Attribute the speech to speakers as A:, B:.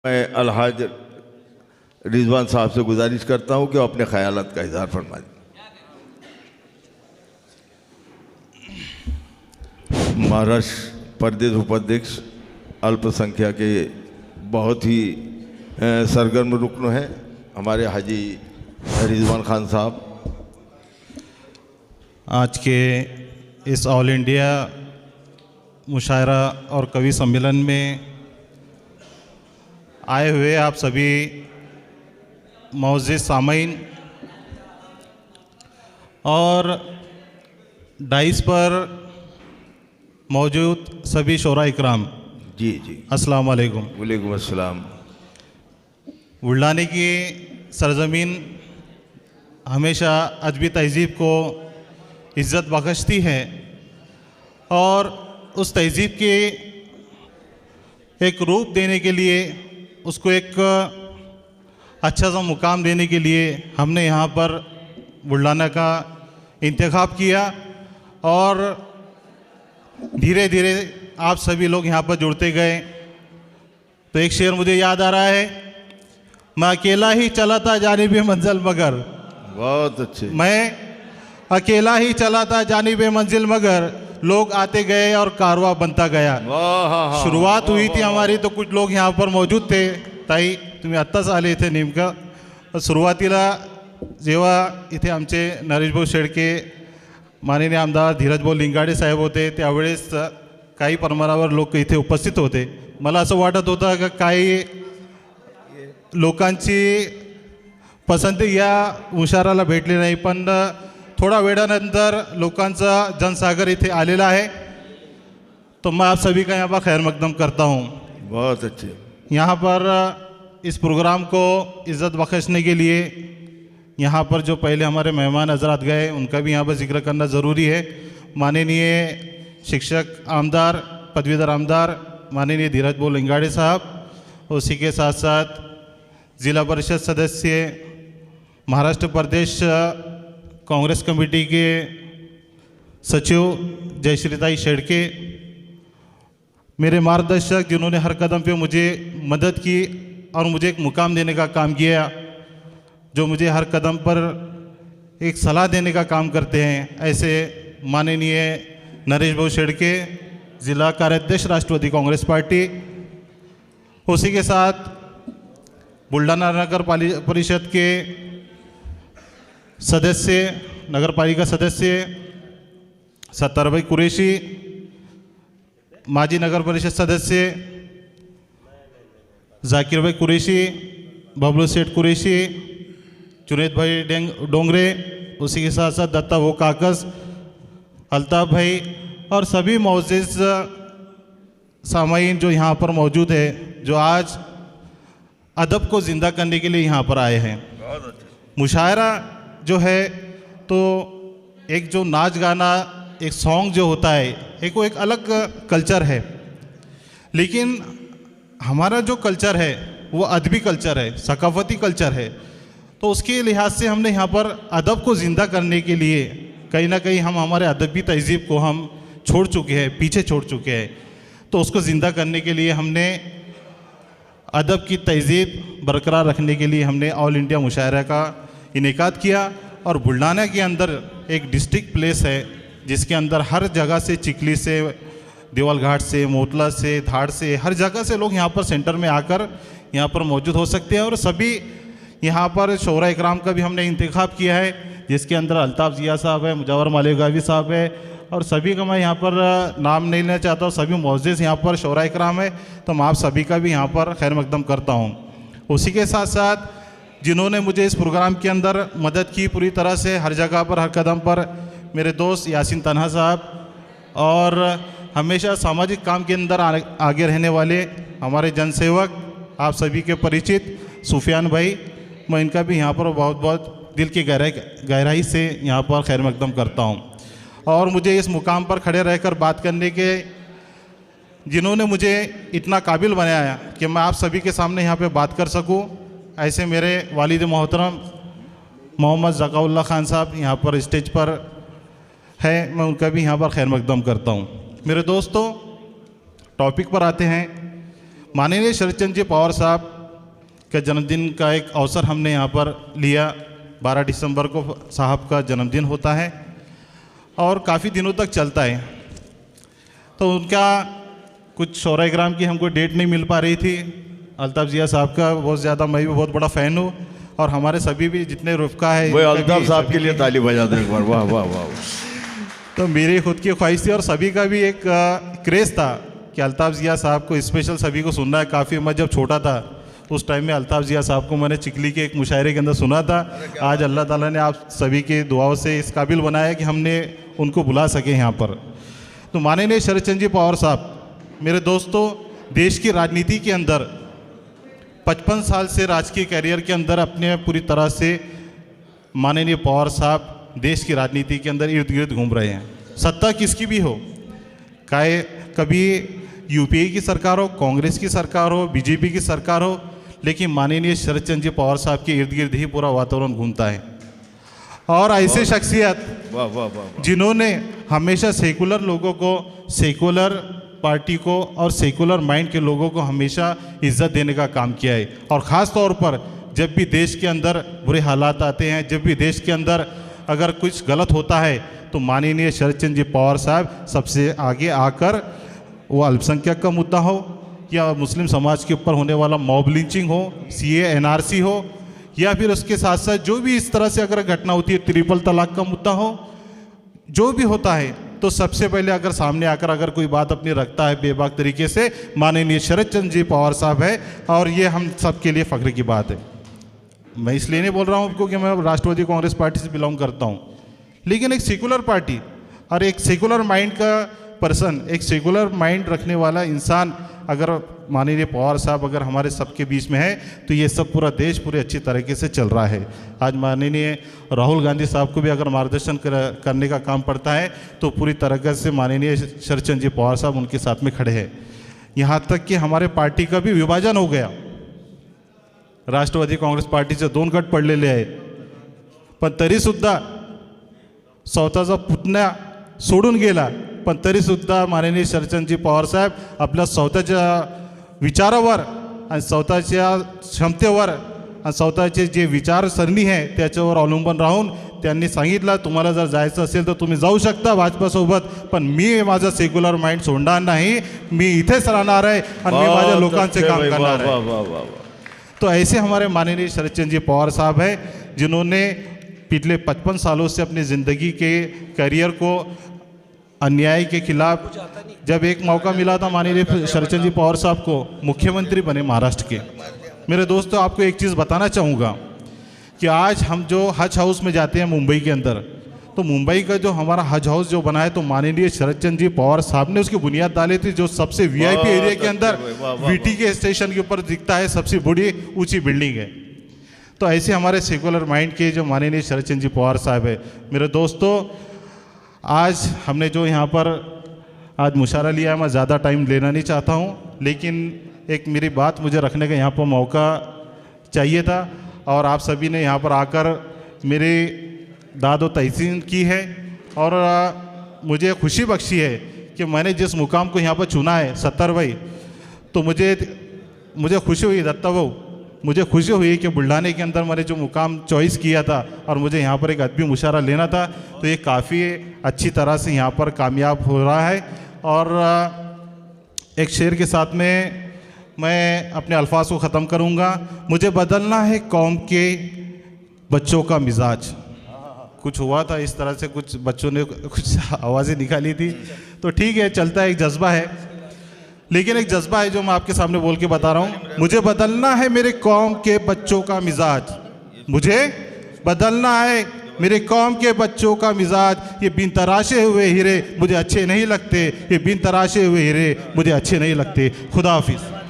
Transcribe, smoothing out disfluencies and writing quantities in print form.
A: मैं अलहाज रिजवान साहब से गुजारिश करता हूं कि वो अपने ख्यालात का इजहार फरमाएं। महाराष्ट्र प्रदेश उपाध्यक्ष अल्पसंख्यक के बहुत ही सरगर्म रुकन हैं हमारे हाजी रिजवान खान साहब।
B: आज के इस ऑल इंडिया मुशायरा और कवि सम्मेलन में आए हुए आप सभी मौजूद सामीन और डाइस पर मौजूद सभी शोरा इकराम,
A: जी जी,
B: अस्सलाम वालेकुम।
A: वालेकुम अस्सलाम।
B: बुल्ढाने की सरजमीन हमेशा अदबी तहज़ीब को इज़्ज़त बख्शती है और उस तहज़ीब के एक रूप देने के लिए, उसको एक अच्छा सा मुकाम देने के लिए हमने यहाँ पर बुल्ढाना का इंतखाब किया और धीरे धीरे आप सभी लोग यहाँ पर जुड़ते गए। तो एक शेर मुझे याद आ रहा है, मैं अकेला ही चला था जानिब मंजिल मगर।
A: बहुत अच्छे।
B: मैं अकेला ही चला था जानिब मंजिल मगर लोग आते गए और कारवां बनता गया। शुरुआत हुई थी हमारी तो कुछ लोग यहाँ पर मौजूद थे। ताई तुम्ही आत्ताच आले इथे नेमकं। सुरुवातीला जेव्हा इथे आमचे नरेशभाऊ शेळके, माननीय आमदार धीरजभाऊ लिंगाडे साहेब होते, त्यावेळेस काही प्रमाणावर लोक इथे उपस्थित होते। मला असं वाटत होतं की काही लोकांची पसंती या मुशायराला भेटली नाही, पण थोड़ा वेळानंतर लोकांचा जनसागर इथे आलेला है। तो मैं आप सभी का यहाँ पर खैर मकदम करता हूँ।
A: बहुत अच्छे।
B: यहाँ पर इस प्रोग्राम को इज़्ज़त बख्शने के लिए यहाँ पर जो पहले हमारे मेहमान हजरात गए उनका भी यहाँ पर जिक्र करना ज़रूरी है। माननीय शिक्षक आमदार, पदवीधर आमदार माननीय धीरजभाऊ लिंगाडे साहब, उसी के साथ साथ ज़िला परिषद सदस्य, महाराष्ट्र प्रदेश कांग्रेस कमेटी के सचिव जयश्रीताई शेड़के, मेरे मार्गदर्शक जिन्होंने हर कदम पे मुझे मदद की और मुझे एक मुकाम देने का काम किया, जो मुझे हर कदम पर एक सलाह देने का काम करते हैं, ऐसे माननीय नरेशभाऊ शेड़के, ज़िला कार्याध्यक्ष राष्ट्रवादी कांग्रेस पार्टी, उसी के साथ बुल्ढाना नगर परिषद के सदस्य, नगर पालिका सदस्य सत्तारभाई कुरेशी, माजी नगर परिषद सदस्य जाकिर भाई कुरेशी, बबलू सेठ कुरेशी, जुनेद भाई डोंगरे, उसी के साथ साथ दत्ता वो काकस, अल्ताफ़ भाई और सभी मौजूद सामाईन जो यहाँ पर मौजूद है, जो आज अदब को ज़िंदा करने के लिए यहाँ पर आए हैं। मुशायरा जो है तो एक जो नाच गाना, एक सॉन्ग जो होता है, एक वो एक अलग कल्चर है, लेकिन हमारा जो कल्चर है वो अदबी कल्चर है, सकाफती कल्चर है। तो उसके लिहाज से हमने यहाँ पर अदब को ज़िंदा करने के लिए कहीं ना कहीं हम हमारे अदबी तहज़ीब को हम छोड़ चुके हैं, पीछे छोड़ चुके हैं। तो उसको ज़िंदा करने के लिए हमने अदब की तहज़ीब बरकरार रखने के लिए हमने ऑल इंडिया मुशायरा का इनेकाद किया। और बुल्ढाना के अंदर एक डिस्ट्रिक्ट प्लेस है जिसके अंदर हर जगह से, चिखली से, देवल घाट से, मोतला से, धाड़ से, हर जगह से लोग यहाँ पर सेंटर में आकर यहाँ पर मौजूद हो सकते हैं। और सभी यहाँ पर शोरा इकराम का भी हमने इंतखाब किया है, जिसके अंदर अल्ताफ़ ज़िया साहब है, मुजव्वर मालेगावी साहब है और सभी का मैं यहाँ पर नाम नहीं लेना चाहता हूँ। सभी मौजूद यहाँ पर शोरा इकराम है, तो मैं आप सभी का भी यहाँ पर खैर मकदम करता हूँ। उसी के साथ साथ जिन्होंने मुझे इस प्रोग्राम के अंदर मदद की पूरी तरह से, हर जगह पर, हर कदम पर, मेरे दोस्त यासीन तन्हा साहब और हमेशा सामाजिक काम के अंदर आगे रहने वाले हमारे जनसेवक, आप सभी के परिचित सुफियान भाई, मैं इनका भी यहाँ पर बहुत बहुत दिल की गहराई से यहाँ पर खैर मकदम करता हूँ। और मुझे इस मुकाम पर खड़े रहकर बात करने के जिन्होंने मुझे इतना काबिल बनाया कि मैं आप सभी के सामने यहाँ पे बात कर सकूँ, ऐसे मेरे वालिद मोहतरम मोहम्मद ज़काउल्लाह खान साहब यहाँ पर स्टेज पर है, मैं उनका भी यहाँ पर खैर मकदम करता हूँ। मेरे दोस्तों, टॉपिक पर आते हैं। माननीय शरद चंद्र जी पवार साहब के जन्मदिन का एक अवसर हमने यहाँ पर लिया। 12 दिसंबर को साहब का जन्मदिन होता है और काफ़ी दिनों तक चलता है। तो उनका कुछ शौर्यग्राम की हमको डेट नहीं मिल पा रही थी। अल्ताफ़ ज़िया साहब का बहुत ज़्यादा, मैं भी बहुत बड़ा फ़ैन हूँ और हमारे सभी भी जितने रुफ़का है,
A: वो अल्ताफ़ साहब के लिए ताली बजा दो एक बार। वाह वाह वाह।
B: तो मेरी खुद की ख्वाहिश थी और सभी का भी एक क्रेज़ था कि अल्ताफ़ ज़िया साहब को स्पेशल सभी को सुनना है। काफ़ी मैं जब छोटा था उस टाइम में अल्ताफ़ ज़िया साहब को मैंने चिकली के एक मुशायरे के अंदर सुना था। आज अल्लाह ताला ने आप सभी की दुआओं से इस काबिल बनाया कि हमने उनको बुला सके यहाँ पर। तो माननीय शरद चंद्र जी पवार साहब, मेरे दोस्तों, देश की राजनीति के अंदर 55 साल से राजकीय कैरियर के अंदर अपने पूरी तरह से माननीय पवार साहब देश की राजनीति के अंदर इर्द गिर्द घूम रहे हैं। सत्ता किसकी भी हो, चाहे कभी यूपीए की सरकार हो, कांग्रेस की सरकार हो, बीजेपी की सरकार हो, लेकिन माननीय शरद चंद्र जी पवार साहब के इर्द गिर्द ही पूरा वातावरण घूमता है। और ऐसे शख्सियत
A: वाह वाह वाह।
B: जिन्होंने हमेशा सेकुलर लोगों को, सेकुलर पार्टी को और सेकुलर माइंड के लोगों को हमेशा इज्जत देने का काम किया है। और ख़ास तौर पर जब भी देश के अंदर बुरे हालात आते हैं, जब भी देश के अंदर अगर कुछ गलत होता है, तो माननीय शरद चंद्र जी पवार साहब सबसे आगे आकर, वो अल्पसंख्यक का मुद्दा हो या मुस्लिम समाज के ऊपर होने वाला मॉब लिंचिंग हो, सीए एनआरसी हो, या फिर उसके साथ साथ जो भी इस तरह से अगर घटना होती है, ट्रिपल तलाक का मुद्दा हो, जो भी होता है, तो सबसे पहले अगर सामने आकर अगर कोई बात अपनी रखता है बेबाक तरीके से, माननीय शरद चंद्र जी पवार साहब है। और ये हम सब के लिए फ़ख्र की बात है। मैं इसलिए नहीं बोल रहा हूँ क्योंकि मैं राष्ट्रवादी कांग्रेस पार्टी से बिलोंग करता हूँ, लेकिन एक सेकुलर पार्टी और एक सेकुलर माइंड का पर्सन, एक सेकुलर माइंड रखने वाला इंसान अगर माननीय पवार साहब अगर हमारे सबके बीच में है, तो ये सब पूरा देश पूरे अच्छी तरीके से चल रहा है। आज माननीय राहुल गांधी साहब को भी अगर मार्गदर्शन करने का काम पड़ता है, तो पूरी तरीके से माननीय शरद चंद्र जी पवार साहब उनके साथ में खड़े हैं। यहाँ तक कि हमारे पार्टी का भी विभाजन हो गया। राष्ट्रवादी काँग्रेस पार्टीचे 2 गट पडलेले आहे, पण तरीसुद्धा स्वतःचा पुतण्या सोडून गेला, पण तरीसुद्धा माननीय शरदचंद्रजी पवार साहेब आपल्या स्वतःच्या विचारावर आणि स्वतःच्या क्षमतेवर आणि स्वतःचे जे विचारसरणी आहे त्याच्यावर अवलंबून राहून त्यांनी सांगितलं, तुम्हाला जर जायचं असेल तर तुम्ही जाऊ शकता भाजपासोबत, पण मी माझा सेक्युलर माइंड सोडणार नाही, मी इथेच राहणार आहे आणि मी माझ्या लोकांचे काम करणार आहे। तो ऐसे हमारे माननीय शरदचंद्र जी पवार साहब हैं, जिन्होंने पिछले 55 सालों से अपनी ज़िंदगी के करियर को अन्याय के खिलाफ, जब एक मौका मिला था माननीय शरदचंद्र जी पवार साहब को मुख्यमंत्री बने महाराष्ट्र के। मेरे दोस्तों, आपको एक चीज़ बताना चाहूँगा कि आज हम जो हज हाउस में जाते हैं मुंबई के अंदर, तो मुंबई का जो हमारा हज हाउस जो बना है, तो माननीय शरदचंद्र जी पवार साहब ने उसकी बुनियाद डाली थी, जो सबसे वीआईपी एरिया के अंदर वीटी के स्टेशन के ऊपर दिखता है, सबसे बड़ी ऊंची बिल्डिंग है। तो ऐसे हमारे सेकुलर माइंड के जो माननीय शरदचंद्र जी पवार साहब है। मेरे दोस्तों, आज हमने जो यहाँ पर आज मुशारा लिया है, मैं ज़्यादा टाइम लेना नहीं चाहता हूँ, लेकिन एक मेरी बात मुझे रखने का यहाँ पर मौका चाहिए था, और आप सभी ने यहाँ पर आकर मेरी दाद व तहसीन की है, और मुझे खुशी बख्शी है कि मैंने जिस मुकाम को यहाँ पर चुना है 70 भाई, तो मुझे खुशी हुई दत्ता भाऊ, मुझे खुशी हुई कि बुल्ढाने के अंदर मैंने जो मुकाम चॉइस किया था और मुझे यहाँ पर एक अदबी मुशारा लेना था, तो ये काफ़ी अच्छी तरह से यहाँ पर कामयाब हो रहा है। और एक शेर के साथ में मैं अपने अल्फाज को ख़त्म करूँगा। मुझे बदलना है कौम के बच्चों का मिजाज। कुछ हुआ था इस तरह से, कुछ बच्चों ने कुछ आवाज़ें निकाली थी, तो ठीक है, चलता है, एक जज्बा है, लेकिन एक जज्बा है जो मैं आपके सामने बोल के बता रहा हूँ। मुझे बदलना है मेरे कौम के बच्चों का मिजाज, मुझे बदलना है मेरे कौम के बच्चों का मिजाज। ये बिन तराशे हुए हीरे मुझे अच्छे नहीं लगते, ये बिन तराशे हुए हीरे मुझे अच्छे नहीं लगते। खुदा हाफिज़।